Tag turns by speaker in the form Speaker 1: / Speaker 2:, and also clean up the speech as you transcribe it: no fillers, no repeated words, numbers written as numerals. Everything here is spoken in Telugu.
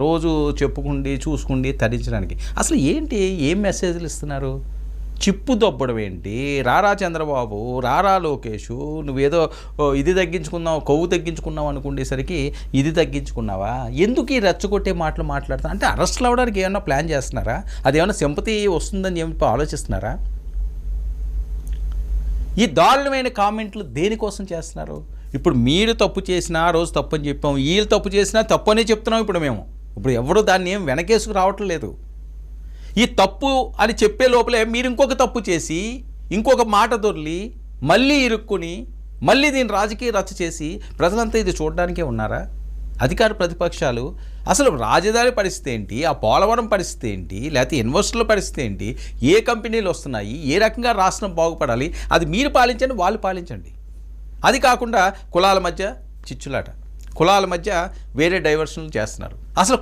Speaker 1: రోజు చెప్పుకుండి చూసుకుండి తరించడానికి అసలు ఏంటి ఏం మెసేజ్లు ఇస్తున్నారు? చిప్పు దొబ్బడం ఏంటి? రారా చంద్రబాబు, రారా లోకేషు, నువ్వేదో ఇది తగ్గించుకున్నావు, కొవ్వు తగ్గించుకున్నావు అనుకునేసరికి ఇది తగ్గించుకున్నావా? ఎందుకు ఈ రెచ్చగొట్టే మాటలు మాట్లాడుతున్నా అంటే అరెస్ట్లు అవ్వడానికి ఏమన్నా ప్లాన్ చేస్తున్నారా? అదేమన్నా సింపతి వస్తుందని చెప్పి ఆలోచిస్తున్నారా? ఈ దారుణమైన కామెంట్లు దేనికోసం చేస్తున్నారు? ఇప్పుడు మీరు తప్పు చేసినా రోజు తప్పు అని చెప్పాం, వీళ్ళు తప్పు చేసినా తప్పు అనే చెప్తున్నాం. ఇప్పుడు ఎవరు దాన్ని ఏం వెనకేసుకు రావటం లేదు. ఈ తప్పు అని చెప్పే లోపలే మీరు ఇంకొక తప్పు చేసి ఇంకొక మాట దొర్లి మళ్ళీ ఇరుక్కుని మళ్ళీ దీన్ని రాజకీయ రచ్చ చేసి ప్రజలంతా ఇది చూడడానికే ఉన్నారా? అధికార ప్రతిపక్షాలు అసలు రాజధాని పరిస్థితి ఏంటి, ఆ పోలవరం పరిస్థితి ఏంటి, లేకపోతే ఇన్వెస్టర్ల పరిస్థితి ఏంటి, ఏ కంపెనీలు వస్తున్నాయి, ఏ రకంగా రాష్ట్రం బాగుపడాలి, అది మీరు పాలించండి, వాళ్ళు పాలించండి. అది కాకుండా కులాల మధ్య చిచ్చులాట, కులాల మధ్య వేరే డైవర్షన్లు చేస్తున్నారు. అసలు